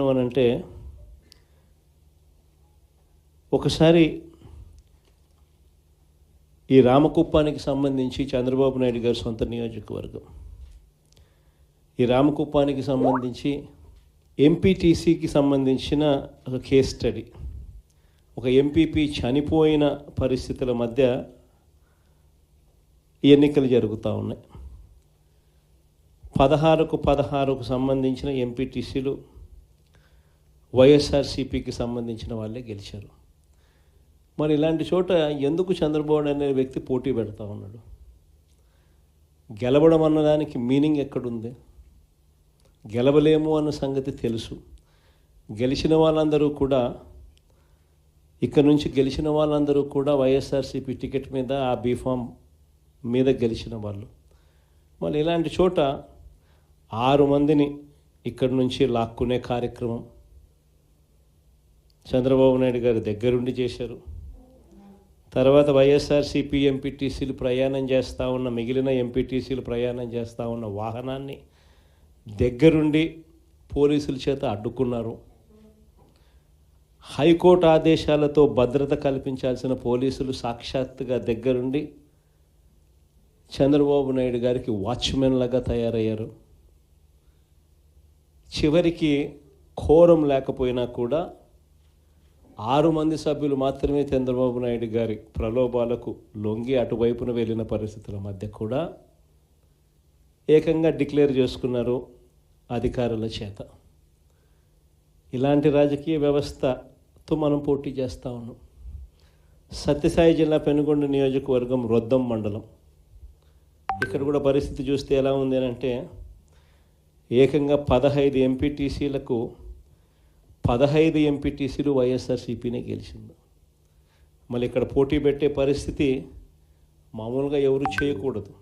అంటే ఒకసారి ఈ రామకుప్పానికి సంబంధించి చంద్రబాబు నాయుడు గారి సొంత నియోజకవర్గం, ఈ రామకుప్పానికి సంబంధించి ఎంపీటీసీకి సంబంధించిన ఒక కేస్ స్టడీ, ఒక ఎంపీపీ చనిపోయిన పరిస్థితుల మధ్య ఎన్నికలు జరుగుతూ ఉన్నాయి. 16కు సంబంధించిన ఎంపీటీసీలు వైఎస్ఆర్సీపీకి సంబంధించిన వాళ్ళే గెలిచారు. మరి ఇలాంటి చోట ఎందుకు చంద్రబాబు అనే వ్యక్తి పోటీ పెడతా ఉన్నాడు? గెలవడం అన్నదానికి మీనింగ్ ఎక్కడుంది? గెలవలేము అన్న సంగతి తెలుసు. గెలిచిన వాళ్ళందరూ కూడా, ఇక్కడ నుంచి గెలిచిన వాళ్ళందరూ కూడా వైఎస్ఆర్సీపీ టికెట్ మీద, ఆ బీఫామ్ మీద గెలిచిన వాళ్ళు. మరి ఇలాంటి చోట 6 మందిని ఇక్కడి నుంచి లాక్కునే కార్యక్రమం చంద్రబాబు నాయుడు గారి దగ్గరుండి చేశారు. తర్వాత వైఎస్ఆర్సీపీ ఎంపీటీసీలు ప్రయాణం చేస్తూ ఉన్న, మిగిలిన ఎంపీటీసీలు ప్రయాణం చేస్తూ ఉన్న వాహనాన్ని దగ్గరుండి పోలీసుల చేత అడ్డుకున్నారు. హైకోర్టు ఆదేశాలతో భద్రత కల్పించాల్సిన పోలీసులు సాక్షాత్తుగా దగ్గరుండి చంద్రబాబు నాయుడు గారికి వాచ్మెన్ లాగా తయారయ్యారు. చివరికి కోరం లేకపోయినా కూడా 6 మంది సభ్యులు మాత్రమే చంద్రబాబు నాయుడు గారి ప్రలోభాలకు లొంగి అటువైపున వెళ్ళిన పరిస్థితుల మధ్య కూడా ఏకంగా డిక్లేర్ చేసుకున్నారు అధికారుల చేత. ఇలాంటి రాజకీయ వ్యవస్థతో మనం పోటీ చేస్తూ ఉన్నాం. సత్యసాయి జిల్లా పెనుగొండ నియోజకవర్గం రొద్దం మండలం, ఇక్కడ కూడా పరిస్థితి చూస్తే ఎలా ఉంది అంటే, ఏకంగా 15 ఎంపీటీసీలకు 15 ఎంపీటీసీలు వైఎస్ఆర్సీపీనే గెలిచింది. మళ్ళీ ఇక్కడ పోటీ పెట్టే పరిస్థితి మామూలుగా ఎవరు చేయకూడదు.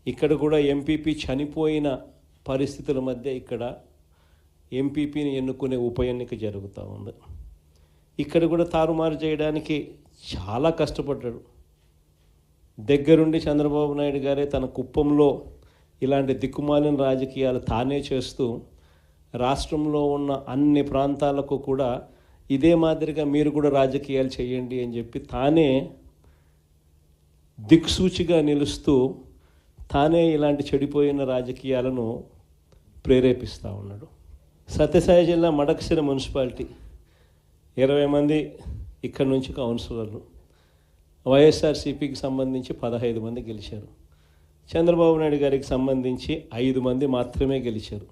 ఇక్కడ కూడా ఎంపీపీ చనిపోయిన పరిస్థితుల మధ్య ఇక్కడ ఎంపీపీని ఎన్నుకునే ఉప ఎన్నిక జరుగుతూ ఉంది. ఇక్కడ కూడా తారుమారు చేయడానికి చాలా కష్టపడ్డాడు. దగ్గరుండి చంద్రబాబు నాయుడు గారే తన కుప్పంలో ఇలాంటి దిక్కుమాలిన రాజకీయాలు తానే చేస్తూ రాష్ట్రంలో ఉన్న అన్ని ప్రాంతాలకు కూడా ఇదే మాదిరిగా మీరు కూడా రాజకీయాలు చేయండి అని చెప్పి తానే దిక్సూచిగా నిలుస్తూ తానే ఇలాంటి చెడిపోయిన రాజకీయాలను ప్రేరేపిస్తూ ఉన్నాడు. సత్యసాయి జిల్లా మడకశిర మున్సిపాలిటీ 20 మంది ఇక్కడ నుంచి కౌన్సిలర్లు, వైఎస్ఆర్సీపీకి సంబంధించి 15 మంది గెలిచారు. చంద్రబాబు నాయుడు గారికి సంబంధించి 5 మంది మాత్రమే గెలిచారు.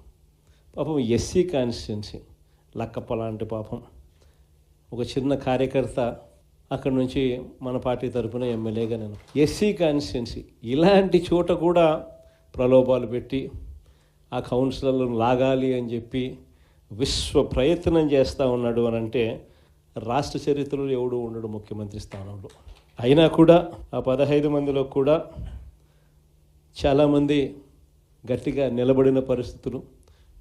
పాపం ఎస్సీ కాన్స్టిట్యున్సీ లక్కప్ప లాంటి పాపం ఒక చిన్న కార్యకర్త అక్కడ నుంచి మన పార్టీ తరఫున ఎమ్మెల్యేగా నేను, ఎస్సీ కాన్స్టిట్యున్సీ ఇలాంటి చోట కూడా ప్రలోభాలు పెట్టి ఆ కౌన్సిలర్లను లాగాలి అని చెప్పి విశ్వ ప్రయత్నం చేస్తూ ఉన్నాడు అని అంటే రాష్ట్ర చరిత్రలో ఎవడు ఉండడు ముఖ్యమంత్రి స్థానంలో. అయినా కూడా ఆ 15 మందిలో కూడా చాలామంది గట్టిగా నిలబడిన పరిస్థితులు,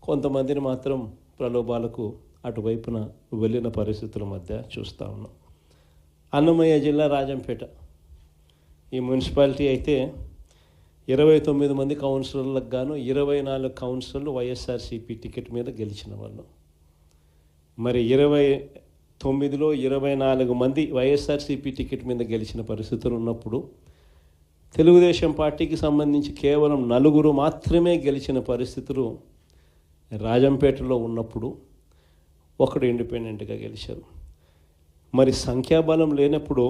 కొంతమందిని మాత్రం ప్రలోభాలకు అటువైపున వెళ్ళిన పరిస్థితుల మధ్య చూస్తూ ఉన్నాం. అన్నమయ్య జిల్లా రాజంపేట ఈ మున్సిపాలిటీ అయితే 29 మంది కౌన్సిలర్లకు గాను 24 కౌన్సిలర్లు వైఎస్ఆర్సీపీ టికెట్ మీద గెలిచిన వాళ్ళు. మరి 29లో 24 మంది వైఎస్ఆర్సీపీ టికెట్ మీద గెలిచిన పరిస్థితులు ఉన్నప్పుడు, తెలుగుదేశం పార్టీకి సంబంధించి కేవలం 4 మాత్రమే గెలిచిన పరిస్థితులు రాజంపేటలో ఉన్నప్పుడు ఒకడు ఇండిపెండెంట్గా గెలిచారు. మరి సంఖ్యాబలం లేనప్పుడు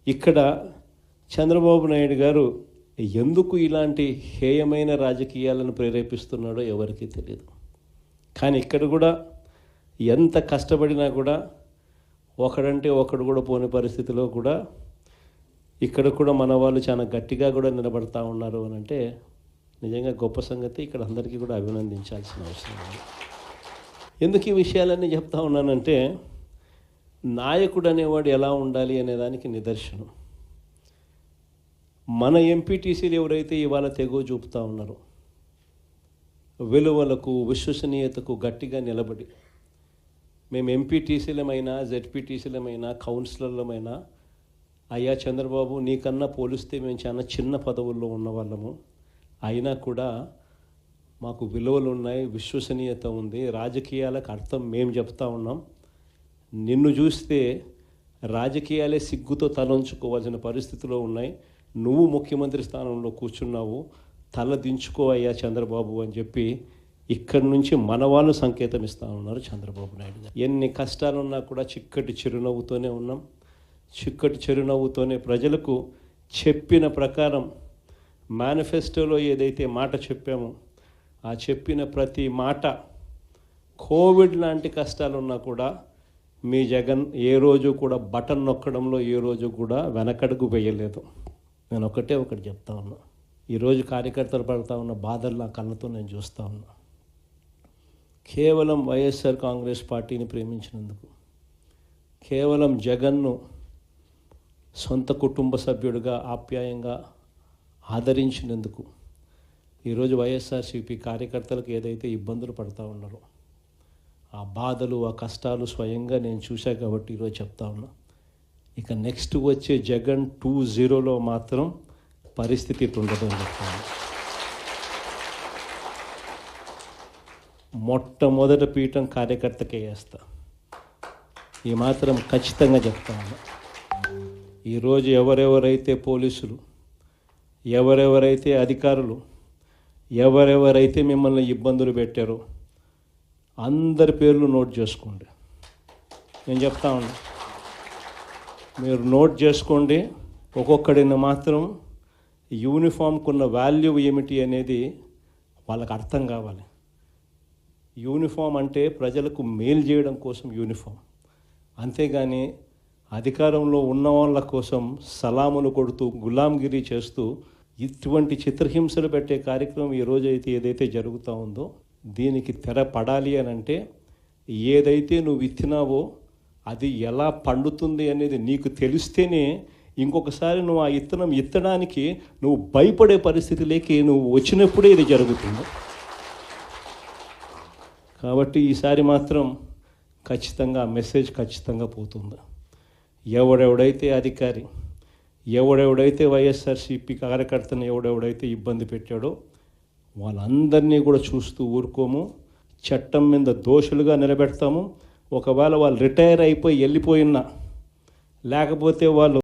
ఇక్కడ చంద్రబాబు నాయుడు గారు ఎందుకు ఇలాంటి హేయమైన రాజకీయాలను ప్రేరేపిస్తున్నాడో ఎవరికీ తెలియదు. కానీ ఇక్కడ కూడా ఎంత కష్టపడినా కూడా ఒకడంటే ఒకడు కూడా పోని పరిస్థితిలో కూడా ఇక్కడ కూడా మన వాళ్ళు చాలా గట్టిగా కూడా నిలబడతా ఉన్నారు అని అంటే నిజంగా గొప్ప సంగతి. ఇక్కడ అందరికీ కూడా అభినందించాల్సిన అవసరం ఉంది. ఎందుకు ఈ విషయాలన్నీ చెప్తా ఉన్నానంటే, నాయకుడు అనేవాడు ఎలా ఉండాలి అనేదానికి నిదర్శనం. మన ఎంపీటీసీలు ఎవరైతే ఇవాళ తెగో చూపుతూ ఉన్నారో, విలువలకు విశ్వసనీయతకు గట్టిగా నిలబడి, మేము ఎంపీటీసీలమైనా జెడ్పీటీసీలమైనా కౌన్సిలర్లమైనా, అయ్యా చంద్రబాబు నీకన్నా పోలిస్తే మేము చాలా చిన్న పదవుల్లో ఉన్నవాళ్ళము, అయినా కూడా మాకు విలువలు ఉన్నాయి, విశ్వసనీయత ఉంది, రాజకీయాలకు అర్థం మేము చెప్తా ఉన్నాం. నిన్ను చూస్తే రాజకీయాలే సిగ్గుతో తలంచుకోవాల్సిన పరిస్థితిలో ఉన్నాయి. నువ్వు ముఖ్యమంత్రి స్థానంలో కూర్చున్నావు, తల దించుకో అయ్యా చంద్రబాబు అని చెప్పి ఇక్కడి నుంచి మన వాళ్ళు సంకేతం ఇస్తూ ఉన్నారు చంద్రబాబు నాయుడు గారు. ఎన్ని కష్టాలున్నా కూడా చిక్కటి చిరునవ్వుతోనే ఉన్నాం. చిక్కటి చిరునవ్వుతోనే ప్రజలకు చెప్పిన ప్రకారం మేనిఫెస్టోలో ఏదైతే మాట చెప్పామో ఆ చెప్పిన ప్రతి మాట, కోవిడ్ లాంటి కష్టాలున్నా కూడా మీ జగన్ ఏ రోజు కూడా బటన్ నొక్కడంలో ఏ రోజు కూడా వెనకడుగు వేయలేదు. నేను ఒకటి చెప్తా ఉన్నా. ఈరోజు కార్యకర్తలు పడుతూ ఉన్న బాధలు నా కళ్ళతో నేను చూస్తూ ఉన్నా. కేవలం వైఎస్ఆర్ కాంగ్రెస్ పార్టీని ప్రేమించినందుకు, కేవలం జగన్ను సొంత కుటుంబ సభ్యుడిగా ఆప్యాయంగా ఆదరించినందుకు ఈరోజు వైఎస్ఆర్సీపీ కార్యకర్తలకు ఏదైతే ఇబ్బందులు పడుతూ ఉన్నారో ఆ బాధలు, ఆ కష్టాలు స్వయంగా నేను చూశా కాబట్టి ఈరోజు చెప్తా ఉన్నా. ఇక నెక్స్ట్ వచ్చే జగన్ 2.0లో మాత్రం పరిస్థితి ఇటు ఉండదు అని చెప్తాను. మొట్టమొదటి పీఠం కార్యకర్తకే వేస్తా, ఈ మాత్రం ఖచ్చితంగా చెప్తా ఉన్నా. ఈరోజు ఎవరెవరైతే పోలీసులు, ఎవరెవరైతే అధికారులు, ఎవరెవరైతే మిమ్మల్ని ఇబ్బందులు పెట్టారో అందరి పేర్లు నోట్ చేసుకోండి. నేను చెప్తా ఉన్నా, మీరు నోట్ చేసుకోండి. ఒక్కొక్కడిని మాత్రం యూనిఫామ్కున్న వాల్యూ ఏమిటి అనేది వాళ్ళకి అర్థం కావాలి. యూనిఫామ్ అంటే ప్రజలకు మేలు చేయడం కోసం యూనిఫామ్, అంతేగాని అధికారంలో ఉన్న వాళ్ళ కోసం సలాములు కొడుతూ గులాంగిరి చేస్తూ ఇటువంటి చిత్రహింసలు పెట్టే కార్యక్రమం ఈరోజు అయితే ఏదైతే జరుగుతూ ఉందో దీనికి తెర పడాలి అని అంటే ఏదైతే నువ్వు విత్తినావో అది ఎలా పండుతుంది అనేది నీకు తెలిస్తేనే ఇంకొకసారి నువ్వు ఆ ఇత్తనం ఎత్తడానికి నువ్వు భయపడే పరిస్థితిలోకి నువ్వు వచ్చినప్పుడే ఇది జరుగుతుంది. కాబట్టి ఈసారి మాత్రం ఖచ్చితంగా మెసేజ్ ఖచ్చితంగా పోతుంది. ఎవడెవడైతే అధికారి, ఎవడెవడైతే వైఎస్ఆర్సీపీ కార్యకర్తను ఎవడెవడైతే ఇబ్బంది పెట్టాడో వాళ్ళందరినీ కూడా చూస్తూ ఊరుకోము. చట్టం మీద దోషులుగా నిలబెడతాము. ఒకవేళ వాళ్ళు రిటైర్ అయిపోయి వెళ్ళిపోయినా, లేకపోతే వాళ్ళు